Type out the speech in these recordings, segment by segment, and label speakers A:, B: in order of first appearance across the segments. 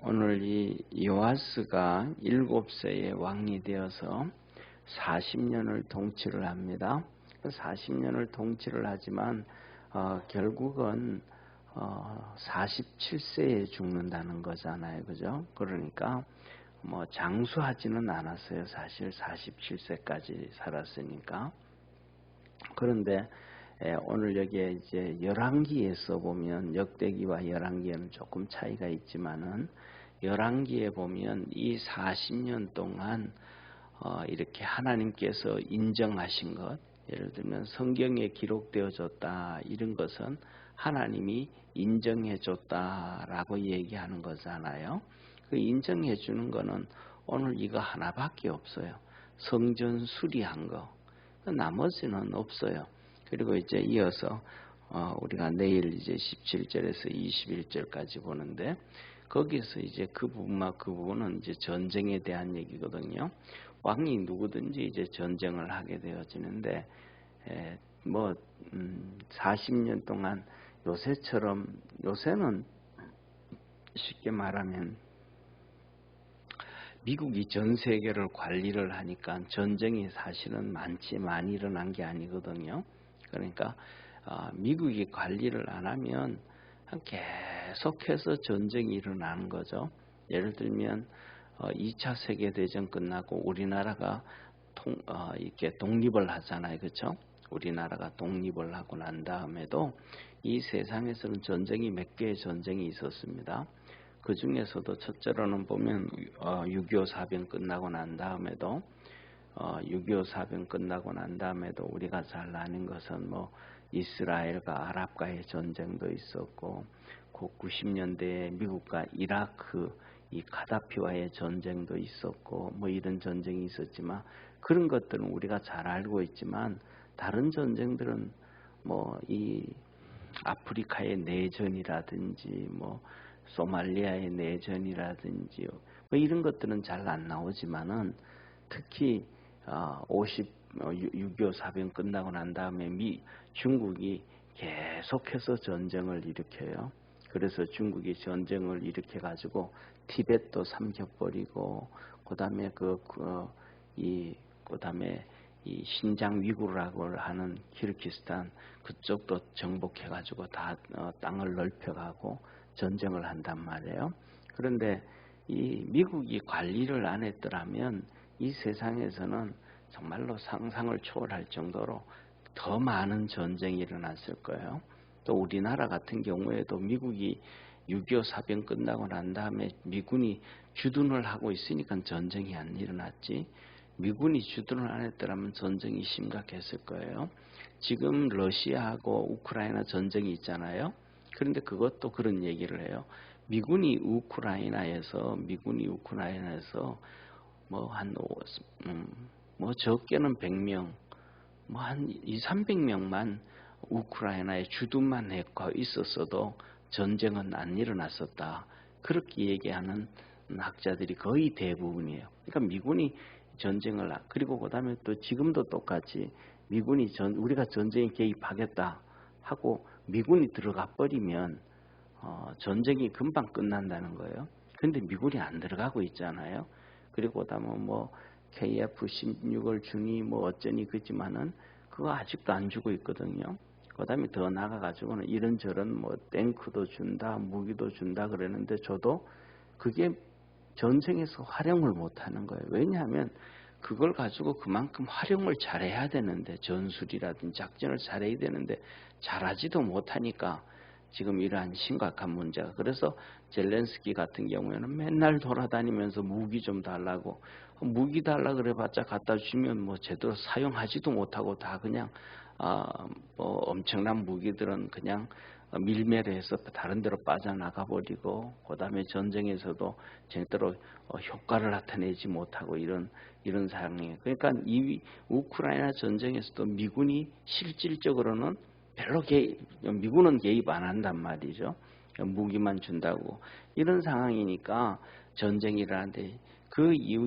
A: 오늘 이 요아스가 7세의 왕이 되어서 40년을 통치를 합니다. 40년을 통치를 하지만 결국은 47세에 죽는다는 거잖아요. 그죠? 그러니까 뭐 장수하지는 않았어요. 사실 47세까지 살았으니까. 그런데 오늘 여기에 이제 열왕기에서 보면 역대기와 열왕기에는 조금 차이가 있지만은 열왕기에 보면 이 40년 동안 이렇게 하나님께서 인정하신 것, 예를 들면 성경에 기록되어졌다 이런 것은 하나님이 인정해줬다라고 얘기하는 거잖아요. 그 인정해주는 거는 오늘 이거 하나밖에 없어요. 성전 수리한 거. 나머지는 없어요. 그리고 이제 이어서 우리가 내일 이제 17절에서 21절까지 보는데 거기서 이제 그 부분은 이제 전쟁에 대한 얘기거든요. 왕이 누구든지 이제 전쟁을 하게 되어지는데 40년 동안 요새는 쉽게 말하면 미국이 전 세계를 관리를 하니까 전쟁이 사실은 많이 일어난 게 아니거든요. 그러니까 미국이 관리를 안 하면 계속해서 전쟁이 일어나는 거죠. 예를 들면 2차 세계대전 끝나고 우리나라가 이렇게 독립을 하잖아요. 그렇죠? 우리나라가 독립을 하고 난 다음에도 이 세상에서는 전쟁이 몇 개의 전쟁이 있었습니다. 그 중에서도 첫째로는 보면 6.25 사변 끝나고 난 다음에도 6.25 사변 끝나고 난 다음에도 우리가 잘 아는 것은 뭐 이스라엘과 아랍과의 전쟁도 있었고, 그 90년대에 미국과 이라크 이 가다피와의 전쟁도 있었고, 뭐 이런 전쟁이 있었지만 그런 것들은 우리가 잘 알고 있지만 다른 전쟁들은 뭐 이 아프리카의 내전이라든지 뭐 소말리아의 내전이라든지 뭐 이런 것들은 잘 안 나오지만은 특히 6.25 사변 끝나고 난 다음에 중국이 계속해서 전쟁을 일으켜요. 그래서 중국이 전쟁을 일으켜 가지고 티벳도 삼켜버리고 그다음에 그다음에 이 신장 위구르라고 하는 키르기스탄 그쪽도 정복해 가지고 다 땅을 넓혀가고 전쟁을 한단 말이에요. 그런데 이 미국이 관리를 안 했더라면 이 세상에서는 정말로 상상을 초월할 정도로 더 많은 전쟁이 일어났을 거예요. 또 우리나라 같은 경우에도 미국이 6.25 사변 끝나고 난 다음에 미군이 주둔을 하고 있으니까 전쟁이 안 일어났지, 미군이 주둔을 안 했더라면 전쟁이 심각했을 거예요. 지금 러시아하고 우크라이나 전쟁이 있잖아요. 그런데 그것도 그런 얘기를 해요. 미군이 우크라이나에서 뭐 적게는 100명, 뭐 한 200~300명만 우크라이나에 주둔만 했고 있었어도 전쟁은 안 일어났었다. 그렇게 얘기하는 학자들이 거의 대부분이에요. 그러니까 미군이 전쟁을 그리고 그다음에 또 지금도 똑같이 미군이 우리가 전쟁에 개입하겠다 하고 미군이 들어가 버리면 전쟁이 금방 끝난다는 거예요. 그런데 미군이 안 들어가고 있잖아요. 그리고 그다음에 뭐 KF-16을 주니 뭐 어쩌니 그지만은 그거 아직도 안 주고 있거든요. 그다음에 더 나가가지고는 이런저런 뭐 탱크도 준다, 무기도 준다 그러는데 저도 그게 전쟁에서 활용을 못하는 거예요. 왜냐하면 그걸 가지고 그만큼 활용을 잘해야 되는데, 전술이라든지 작전을 잘해야 되는데 잘하지도 못하니까 지금 이러한 심각한 문제가. 그래서 젤렌스키 같은 경우에는 맨날 돌아다니면서 무기 좀 달라고, 무기 달라 그래봤자 갖다 주면 뭐 제대로 사용하지도 못하고 다 그냥 뭐 엄청난 무기들은 그냥 밀매를 해서 다른 데로 빠져나가 버리고, 그다음에 전쟁에서도 제대로 효과를 나타내지 못하고 이런 상황이에요. 그러니까 이 우크라이나 전쟁에서도 미군이 실질적으로는 별로 미군은 개입 안 한단 말이죠. 무기만 준다고. 이런 상황이니까 전쟁이 일어나는데, 그 이후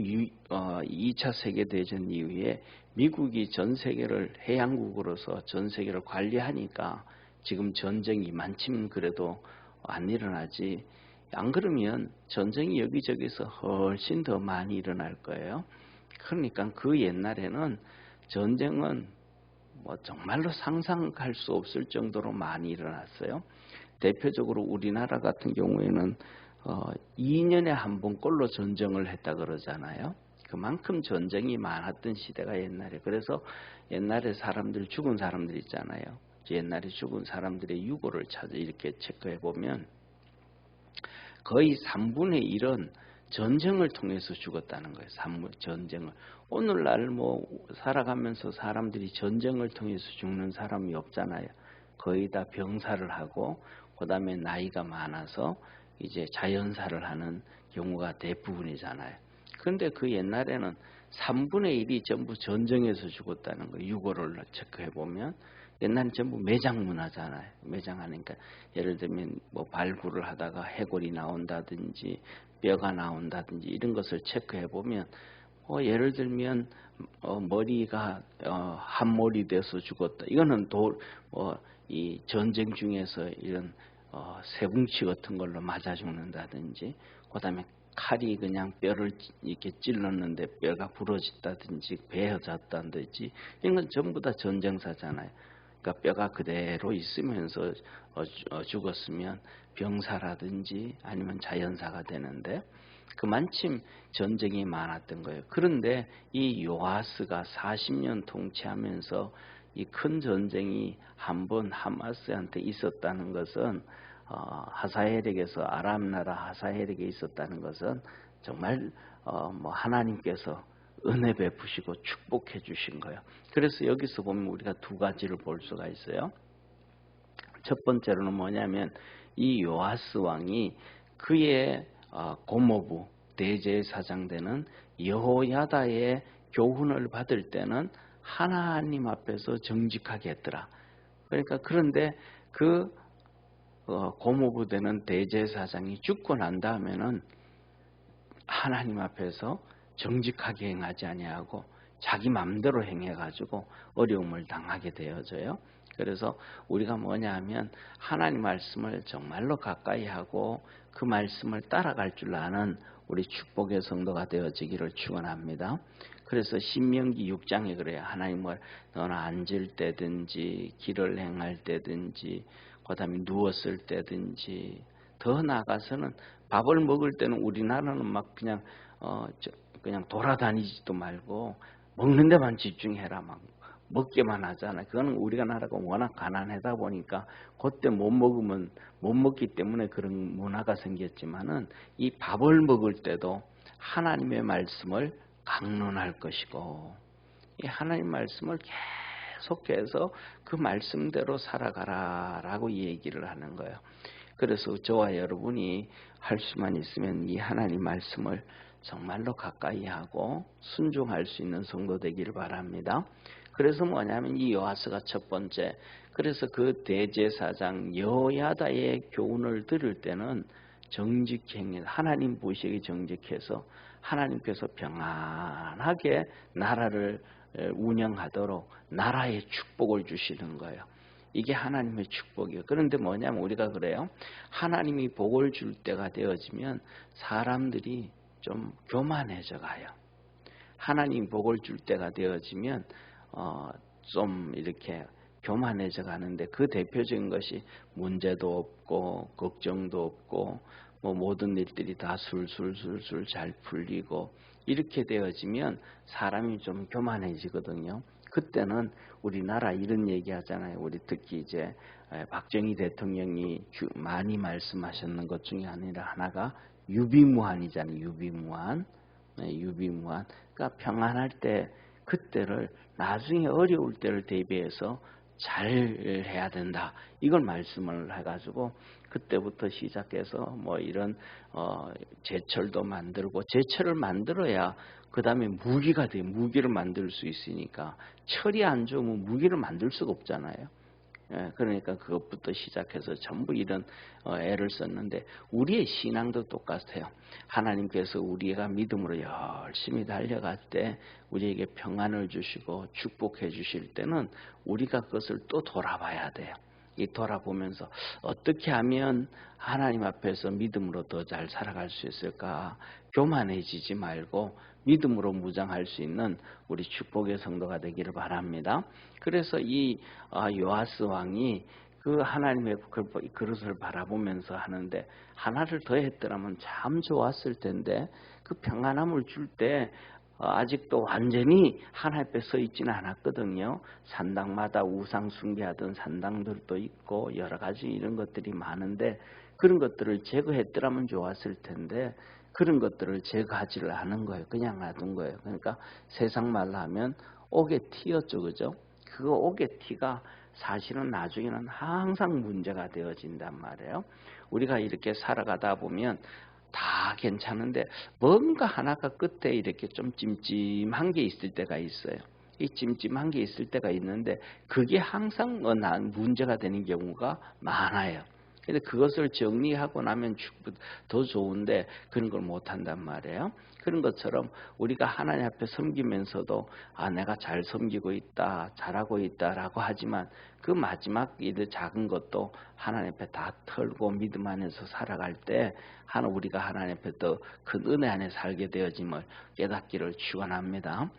A: 2차 세계대전 이후에 미국이 전 세계를 해양국으로서 전 세계를 관리하니까 지금 전쟁이 많지는 그래도 안 일어나지. 안 그러면 전쟁이 여기저기서 훨씬 더 많이 일어날 거예요. 그러니까 그 옛날에는 전쟁은 뭐 정말로 상상할 수 없을 정도로 많이 일어났어요. 대표적으로 우리나라 같은 경우에는 2년에 한 번꼴로 전쟁을 했다 그러잖아요. 그만큼 전쟁이 많았던 시대가 옛날에. 그래서 옛날에 죽은 사람들 있잖아요. 옛날에 죽은 사람들의 유골을 찾아 이렇게 체크해 보면 거의 3분의 1은 전쟁을 통해서 죽었다는 거예요. 전쟁을. 오늘날 뭐 살아가면서 사람들이 전쟁을 통해서 죽는 사람이 없잖아요. 거의 다 병사를 하고 그다음에 나이가 많아서 이제 자연사를 하는 경우가 대부분이잖아요. 그런데 그 옛날에는 3분의 1이 전부 전쟁에서 죽었다는 거예요. 유골을 체크해 보면 옛날엔 전부 매장 문화잖아요. 매장하니까 예를 들면 뭐 발굴을 하다가 해골이 나온다든지 뼈가 나온다든지 이런 것을 체크해 보면 예를 들면 머리가 한몰이 돼서 죽었다. 이거는 이 전쟁 중에서 이런 쇠붕치 같은 걸로 맞아 죽는다든지, 그다음에 칼이 그냥 뼈를 이렇게 찔렀는데 뼈가 부러졌다든지 베어졌다든지 이런 건 전부 다 전쟁사잖아요. 그러니까 뼈가 그대로 있으면서 죽었으면 병사라든지 아니면 자연사가 되는데 그만큼 전쟁이 많았던 거예요. 그런데 이 요아스가 40년 통치하면서 이 큰 전쟁이 한 번 하마스한테 있었다는 것은 하사헬에게서 아람 나라 하사헬에게 있었다는 것은 정말 뭐 하나님께서 은혜 베푸시고 축복해 주신 거예요. 그래서 여기서 보면 우리가 두 가지를 볼 수가 있어요. 첫 번째로는 뭐냐면 이 요아스 왕이 그의 고모부 대제사장 되는 여호야다의 교훈을 받을 때는 하나님 앞에서 정직하게 했더라. 그러니까 그런데 그 고모부 되는 대제사장이 죽고 난 다음에는 하나님 앞에서 정직하게 행하지 아니하고 자기 마음대로 행해가지고 어려움을 당하게 되어져요. 그래서 우리가 뭐냐 하면 하나님 말씀을 정말로 가까이 하고 그 말씀을 따라갈 줄 아는 우리 축복의 성도가 되어지기를 축원합니다. 그래서 신명기 6장에 그래요. 하나님을 너나 앉을 때든지 길을 행할 때든지 그다음에 누웠을 때든지 더 나아가서는 밥을 먹을 때는 우리나라는 막 그냥 돌아다니지도 말고 먹는 데만 집중해라 막 먹기만 하잖아요. 그거는 우리가 나라가 워낙 가난하다 보니까 그때 못 먹기 때문에 그런 문화가 생겼지만은 이 밥을 먹을 때도 하나님의 말씀을 강론할 것이고 이 하나님 말씀을 계속해서 그 말씀대로 살아가라라고 얘기를 하는 거예요. 그래서 저와 여러분이 할 수만 있으면 이 하나님 말씀을 정말로 가까이 하고 순종할 수 있는 성도 되기를 바랍니다. 그래서 뭐냐면 이 요아스가 첫 번째, 그래서 그 대제사장 여호야다의 교훈을 들을 때는 정직행위, 하나님 보시기에 정직해서 하나님께서 평안하게 나라를 운영하도록 나라의 축복을 주시는 거예요. 이게 하나님의 축복이에요. 그런데 뭐냐면 우리가 그래요. 하나님이 복을 줄 때가 되어지면 사람들이 좀 교만해져 가요. 하나님 복을 줄 때가 되어지면 좀 이렇게 교만해져 가는데 그 대표적인 것이 문제도 없고 걱정도 없고 뭐 모든 일들이 다 술술술술 잘 풀리고 이렇게 되어지면 사람이 좀 교만해지거든요. 그때는 우리나라 이런 얘기 하잖아요. 우리 특히 이제 박정희 대통령이 많이 말씀하셨는 것 중에 하나가 유비무환이잖아요. 유비무환. 유비무환. 그러니까 평안할 때 그때를 나중에 어려울 때를 대비해서 잘 해야 된다. 이걸 말씀을 해가지고 그때부터 시작해서 뭐 이런 제철도 만들고 제철을 만들어야 그 다음에 무기가 돼. 무기를 만들 수 있으니까 철이 안 좋으면 무기를 만들 수가 없잖아요. 그러니까 그것부터 시작해서 전부 이런 애를 썼는데 우리의 신앙도 똑같아요. 하나님께서 우리가 믿음으로 열심히 달려갈 때 우리에게 평안을 주시고 축복해 주실 때는 우리가 그것을 또 돌아봐야 돼요. 돌아보면서 어떻게 하면 하나님 앞에서 믿음으로 더 잘 살아갈 수 있을까? 교만해지지 말고 믿음으로 무장할 수 있는 우리 축복의 성도가 되기를 바랍니다. 그래서 이 요아스 왕이 그 하나님의 그릇을 바라보면서 하는데 하나를 더 했더라면 참 좋았을 텐데 그 평안함을 줄 때 아직도 완전히 하나님 앞에 서 있지는 않았거든요. 산당마다 우상 숭배하던 산당들도 있고 여러 가지 이런 것들이 많은데 그런 것들을 제거했더라면 좋았을 텐데 그런 것들을 제거하지를 않은 거예요. 그냥 놔둔 거예요. 그러니까 세상 말로 하면 옥의 티였죠. 그죠? 그 옥의 티가 사실은 나중에는 항상 문제가 되어진단 말이에요. 우리가 이렇게 살아가다 보면 다 괜찮은데 뭔가 하나가 끝에 이렇게 좀 찜찜한 게 있을 때가 있어요. 이 찜찜한 게 있을 때가 있는데 그게 항상 문제가 되는 경우가 많아요. 근데 그것을 정리하고 나면 더 좋은데 그런 걸 못한단 말이에요. 그런 것처럼 우리가 하나님 앞에 섬기면서도 내가 잘 섬기고 있다, 잘하고 있다라고 하지만 그 마지막 일 작은 것도 하나님 앞에 다 털고 믿음 안에서 살아갈 때 우리가 하나님 앞에 더 큰 은혜 안에 살게 되어짐을 깨닫기를 축원합니다.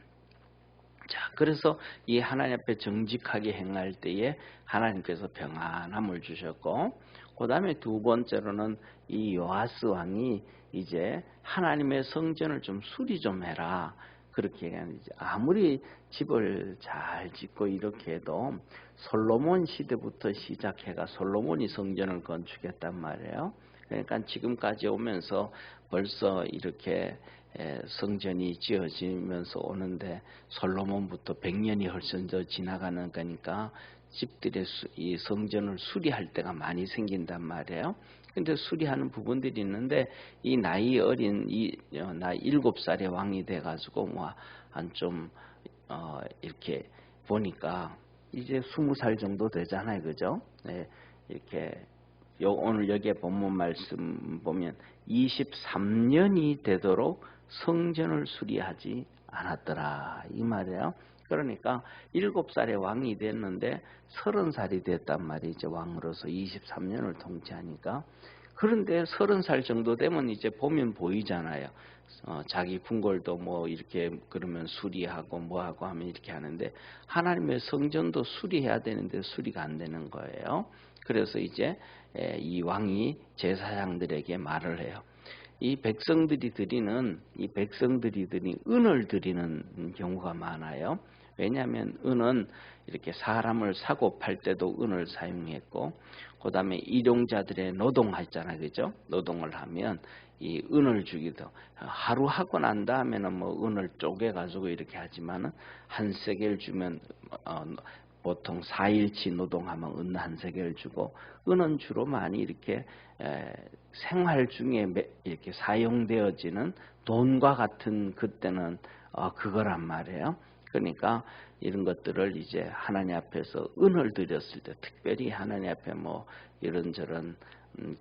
A: 자, 그래서 이 하나님 앞에 정직하게 행할 때에 하나님께서 평안함을 주셨고, 그 다음에 두 번째로는 이 요아스 왕이 이제 하나님의 성전을 좀 수리 좀 해라. 그렇게 얘기하는 이제 아무리 집을 잘 짓고 이렇게 해도 솔로몬 시대부터 시작해가 솔로몬이 성전을 건축했단 말이에요. 그러니까 지금까지 오면서 벌써 이렇게 성전이 지어지면서 오는데 솔로몬부터 100년이 훨씬 더 지나가는 거니까 집들의 이 성전을 수리할 때가 많이 생긴단 말이에요. 근데 수리하는 부분들이 있는데 이 나이 어린 나 7살의 왕이 돼가지고 한 좀 이렇게 보니까 이제 20살 정도 되잖아요, 그죠? 네, 이렇게 오늘 여기에 본문 말씀 보면 23년이 되도록 성전을 수리하지 않았더라 이 말이에요. 그러니까 7살의 왕이 됐는데 30살이 됐단 말이죠. 왕으로서 23년을 통치하니까. 그런데 30살 정도 되면 이제 보면 보이잖아요. 자기 궁궐도 뭐 이렇게 그러면 수리하고 뭐하고 하면 이렇게 하는데 하나님의 성전도 수리해야 되는데 수리가 안 되는 거예요. 그래서 이제 이 왕이 제사장들에게 말을 해요. 이 백성들이 드리는 은을 드리는 경우가 많아요. 왜냐하면 은은 이렇게 사람을 사고 팔 때도 은을 사용했고, 그 다음에 일용자들의 노동하잖아요, 그죠? 노동을 하면 이 은을 주기도 하루 하고 난 다음에는 뭐 은을 쪼개 가지고 이렇게 하지만은 한 세겔 주면 보통 4일치 노동하면 은 한 세겔 주고 은은 주로 많이 이렇게 생활 중에 이렇게 사용되어지는 돈과 같은 그때는 그거란 말이에요. 그러니까 이런 것들을 이제 하나님 앞에서 은을 드렸을 때 특별히 하나님 앞에 뭐 이런저런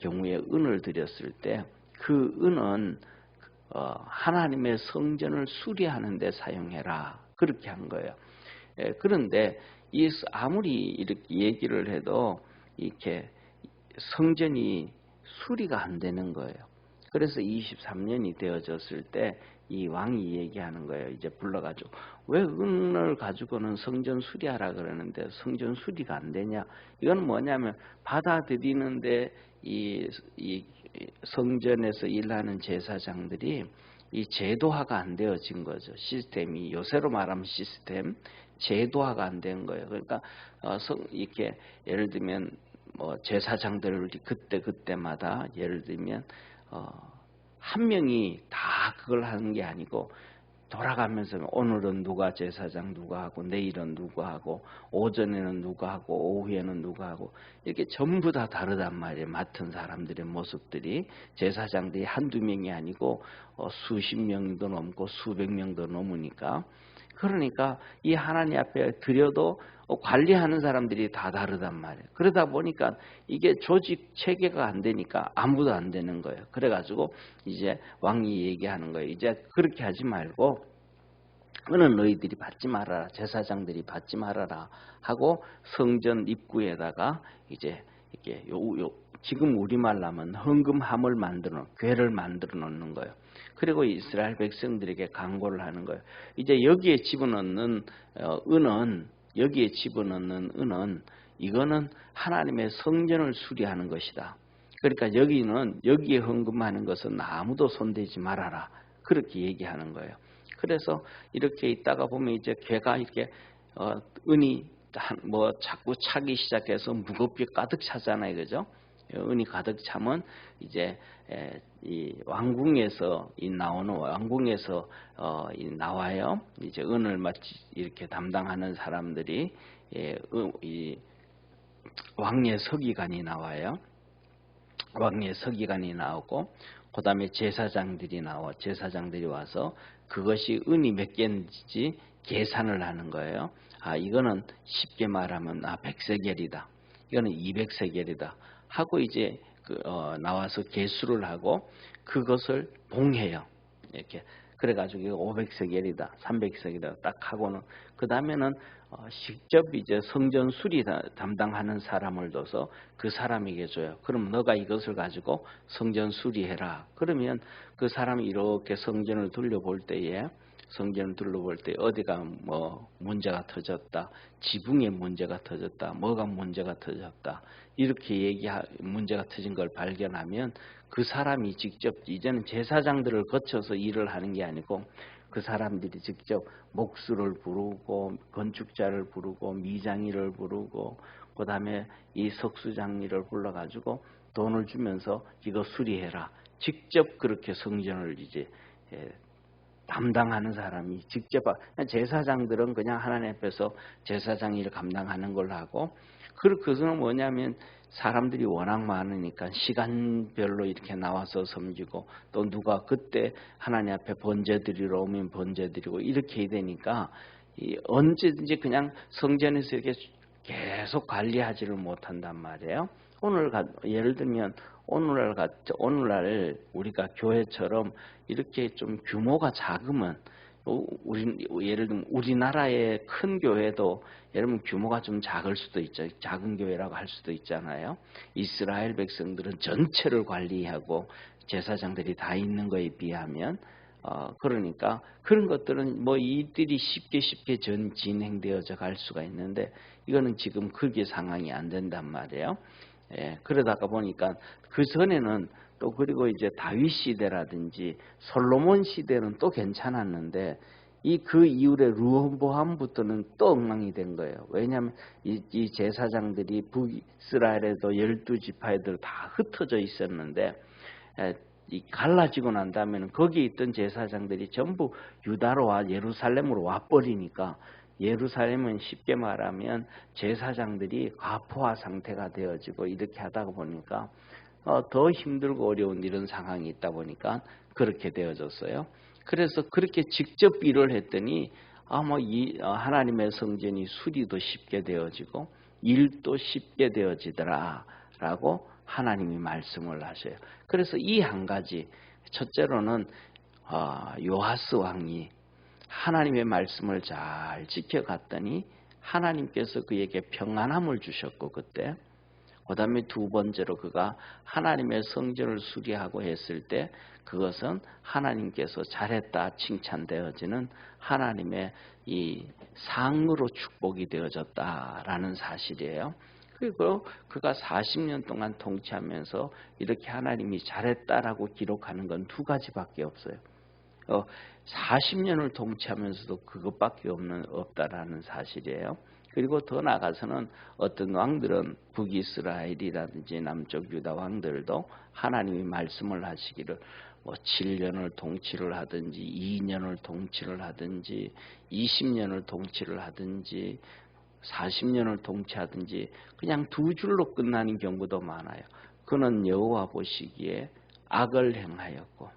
A: 경우에 은을 드렸을 때 그 은은 하나님의 성전을 수리하는 데 사용해라 그렇게 한 거예요. 그런데 아무리 이렇게 얘기를 해도 이렇게 성전이 수리가 안 되는 거예요. 그래서 23년이 되어졌을 때 이 왕이 얘기하는 거예요. 이제 불러가지고 왜 은을 가지고는 성전 수리하라 그러는데 성전 수리가 안 되냐? 이건 뭐냐면 받아들이는데 이 성전에서 일하는 제사장들이 이 제도화가 안 되어진 거죠. 시스템이 요새로 말하면 시스템 제도화가 안 된 거예요. 그러니까 이렇게 예를 들면 뭐 제사장들을 그때마다 예를 들면 한 명이 다 그걸 하는 게 아니고 돌아가면서 오늘은 누가 제사장 누가 하고 내일은 누가 하고 오전에는 누가 하고 오후에는 누가 하고 이렇게 전부 다 다르단 말이에요. 맡은 사람들의 모습들이 제사장들이 한두 명이 아니고 수십 명도 넘고 수백 명도 넘으니까 그러니까 이 하나님 앞에 드려도 관리하는 사람들이 다 다르단 말이에요. 그러다 보니까 이게 조직 체계가 안 되니까 아무도 안 되는 거예요. 그래가지고 이제 왕이 얘기하는 거예요. 이제 그렇게 하지 말고 은은 너희들이 받지 말아라. 제사장들이 받지 말아라 하고 성전 입구에다가 이제 이렇게 지금 우리말로 하면 헌금함을 만들어 궤를 만들어 놓는 거예요. 그리고 이스라엘 백성들에게 강구를 하는 거예요. 이제 여기에 집어넣는 은은 이거는 하나님의 성전을 수리하는 것이다. 그러니까 여기에 헌금하는 것은 아무도 손대지 말아라. 그렇게 얘기하는 거예요. 그래서 이렇게 있다가 보면 이제 궤가 이렇게 은이 뭐 자꾸 차기 시작해서 무겁게 가득 차잖아요, 그죠? 은이 가득 차면 이제 이 왕궁에서 나와요. 이제 은을 마치 이렇게 담당하는 사람들이 이 왕의 서기관이 나와요. 왕의 서기관이 나오고 그다음에 제사장들이 와서 그것이 은이 몇 개인지 계산을 하는 거예요. 이거는 쉽게 말하면 100세겔이다. 이거는 200세겔이다. 하고 이제 나와서 계수를 하고 그것을 봉해요. 이렇게 그래가지고 500세겔이다, 300세겔이다 딱 하고는 그 다음에는 직접 이제 성전 수리 담당하는 사람을 둬서 그 사람에게 줘요. 그럼 너가 이것을 가지고 성전 수리해라. 그러면 그 사람이 이렇게 성전을 둘러볼 때 어디가 뭐 문제가 터졌다, 지붕에 문제가 터졌다, 뭐가 문제가 터졌다 이렇게 문제가 터진 걸 발견하면 그 사람이 직접 이제는 제사장들을 거쳐서 일을 하는 게 아니고 그 사람들이 직접 목수를 부르고 건축자를 부르고 미장이를 부르고 그 다음에 이 석수장리를 불러가지고 돈을 주면서 이거 수리해라. 직접 그렇게 성전을 이제 담당하는 사람이 직접 제사장들은 그냥 하나님 앞에서 제사장 일을 감당하는 걸로 하고 그것은 뭐냐면 사람들이 워낙 많으니까 시간별로 이렇게 나와서 섬기고 또 누가 그때 하나님 앞에 번제 드리러 오면 번제 드리고 이렇게 해야 되니까 언제든지 그냥 성전에서 이렇게 계속 관리하지를 못한단 말이에요. 예를 들면 오늘날 우리가 교회처럼 이렇게 좀 규모가 작으면 예를 들면 우리나라의 큰 교회도 여러분 규모가 좀 작을 수도 있죠. 작은 교회라고 할 수도 있잖아요. 이스라엘 백성들은 전체를 관리하고 제사장들이 다 있는 거에 비하면 그러니까 그런 것들은 뭐 이들이 쉽게 진행되어져 갈 수가 있는데 이거는 지금 그게 상황이 안 된단 말이에요. 그러다가 보니까 그 전에는 또 그리고 이제 다윗 시대라든지 솔로몬 시대는 또 괜찮았는데 그 이후에 르호보암부터는 또 엉망이 된 거예요. 왜냐하면 이 제사장들이 북이스라엘에도 12지파들 다 흩어져 있었는데 갈라지고 난 다음에는 거기에 있던 제사장들이 전부 유다로 예루살렘으로 와버리니까 예루살렘은 쉽게 말하면 제사장들이 과포화 상태가 되어지고 이렇게 하다 보니까 더 힘들고 어려운 이런 상황이 있다 보니까 그렇게 되어졌어요. 그래서 그렇게 직접 일을 했더니 하나님의 성전이 수리도 쉽게 되어지고 일도 쉽게 되어지더라라고 하나님이 말씀을 하셔요. 그래서 이 한 가지 첫째로는 요아스 왕이 하나님의 말씀을 잘 지켜갔더니 하나님께서 그에게 평안함을 주셨고 그때 그 다음에 두 번째로 그가 하나님의 성전을 수리하고 했을 때 그것은 하나님께서 잘했다 칭찬되어지는 하나님의 이 상으로 축복이 되어졌다라는 사실이에요. 그리고 그가 40년 동안 통치하면서 이렇게 하나님이 잘했다라고 기록하는 건 두 가지밖에 없어요. 40년을 통치하면서도 그것밖에 없다라는 사실이에요. 그리고 더 나아가서는 어떤 왕들은 북이스라엘이라든지 남쪽 유다 왕들도 하나님이 말씀을 하시기를 7년을 통치를 하든지 2년을 통치를 하든지 20년을 통치를 하든지 40년을 통치하든지 그냥 두 줄로 끝나는 경우도 많아요. 그는 여호와 보시기에 악을 행하였고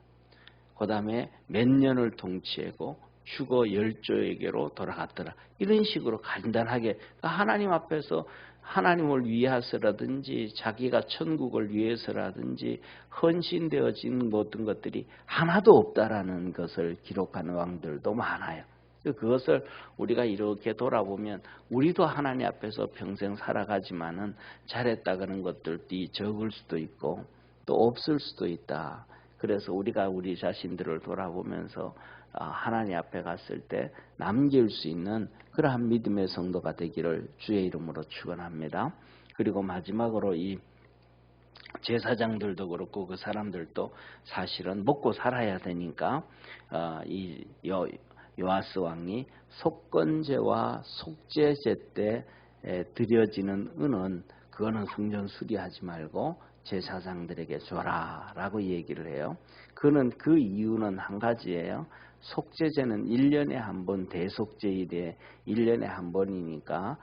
A: 그 다음에 몇 년을 통치하고 죽어 열조에게로 돌아갔더라. 이런 식으로 간단하게 하나님 앞에서 하나님을 위해서라든지 자기가 천국을 위해서라든지 헌신되어진 모든 것들이 하나도 없다라는 것을 기록하는 왕들도 많아요. 그것을 우리가 이렇게 돌아보면 우리도 하나님 앞에서 평생 살아가지만은 잘했다 그런 것들이 적을 수도 있고 또 없을 수도 있다. 그래서 우리가 우리 자신들을 돌아보면서 하나님 앞에 갔을 때 남길 수 있는 그러한 믿음의 성도가 되기를 주의 이름으로 축원합니다. 그리고 마지막으로 이 제사장들도 그렇고 그 사람들도 사실은 먹고 살아야 되니까 이 요아스 왕이 속건제와 속죄제 때 드려지는 은은 그거는 성전 수리하지 말고 제사장들에게 줘라라고 얘기를 해요. 그 이유는 한 가지예요. 속죄제는 1년에 한 번 대속제일에 1년에 한 번이니까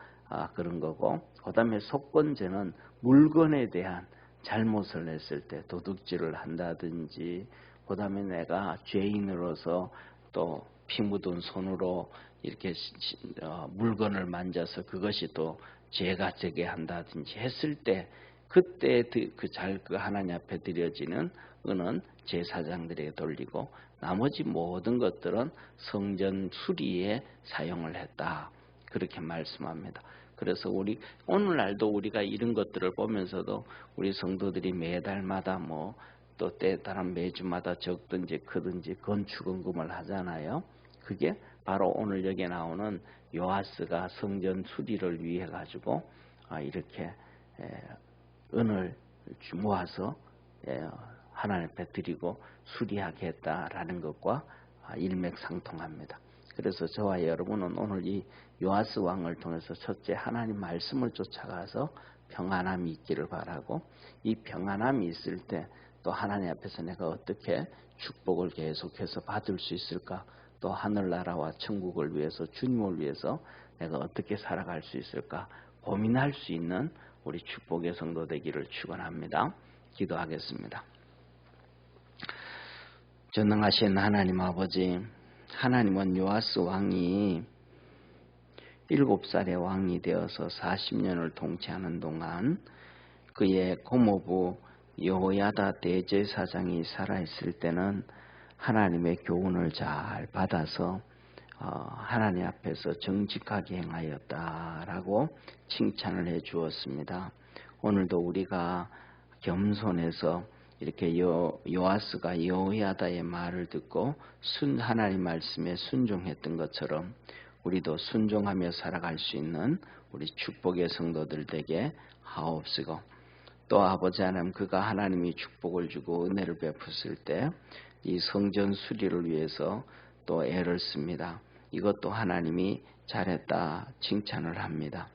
A: 그런 거고, 그 다음에 속건제는 물건에 대한 잘못을 했을 때 도둑질을 한다든지, 그 다음에 내가 죄인으로서 또 피 묻은 손으로 이렇게 물건을 만져서 그것이 또 죄가 되게 한다든지 했을 때 그때 그 하나님 앞에 드려지는 은은 제사장들에게 돌리고 나머지 모든 것들은 성전 수리에 사용을 했다. 그렇게 말씀합니다. 그래서 오늘날도 우리가 이런 것들을 보면서도 우리 성도들이 매달마다 또 때에 따른 매주마다 적든지 크든지 건축헌금을 하잖아요. 그게 바로 오늘 여기에 나오는 요아스가 성전 수리를 위해 가지고 이렇게 은을 모아서 하나님 앞에 드리고 수리하게 했다라는 것과 일맥상통합니다. 그래서 저와 여러분은 오늘 이 요아스 왕을 통해서 첫째 하나님 말씀을 쫓아가서 평안함이 있기를 바라고, 이 평안함이 있을 때 또 하나님 앞에서 내가 어떻게 축복을 계속해서 받을 수 있을까, 또 하늘나라와 천국을 위해서 주님을 위해서 내가 어떻게 살아갈 수 있을까 고민할 수 있는 우리 축복의 성도 되기를 축원합니다. 기도하겠습니다. 전능하신 하나님 아버지, 하나님은 요아스 왕이 7살의 왕이 되어서 40년을 통치하는 동안 그의 고모부 여호야다 대제사장이 살아있을 때는 하나님의 교훈을 잘 받아서 하나님 앞에서 정직하게 행하였다라고 칭찬을 해 주었습니다. 오늘도 우리가 겸손해서 이렇게 요아스가 여호야다의 말을 듣고 하나님 말씀에 순종했던 것처럼 우리도 순종하며 살아갈 수 있는 우리 축복의 성도들 되게 하옵시고, 또 아버지 하나님, 그가 하나님이 축복을 주고 은혜를 베푸실 때 이 성전 수리를 위해서 또 애를 씁니다. 이것도 하나님이 잘했다 칭찬을 합니다.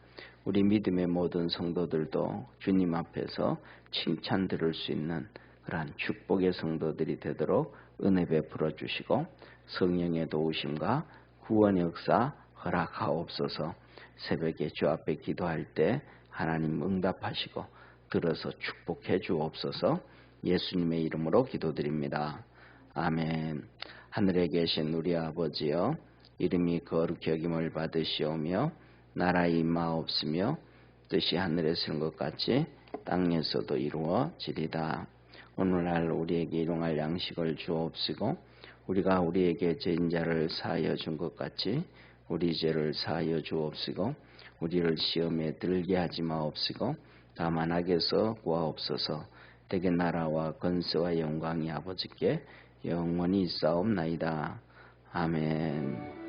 A: 우리 믿음의 모든 성도들도 주님 앞에서 칭찬 들을 수 있는 그러한 축복의 성도들이 되도록 은혜 베풀어 주시고, 성령의 도우심과 구원의 역사 허락하옵소서. 새벽에 주 앞에 기도할 때 하나님 응답하시고 들어서 축복해 주옵소서. 예수님의 이름으로 기도드립니다. 아멘. 하늘에 계신 우리 아버지여, 이름이 거룩히 여김을 받으시오며 나라의 임하옵시며 뜻이 하늘에서 이룬 것 같이 땅에서도 이루어지리다. 오늘날 우리에게 일용할 양식을 주옵시고, 우리가 우리에게 죄인 자를 사하여 준 것 같이 우리 죄를 사하여 주옵시고, 우리를 시험에 들게 하지 마옵시고 다만 악에서 구하옵소서. 대개 나라와 권세와 영광이 아버지께 영원히 있사옵나이다. 아멘.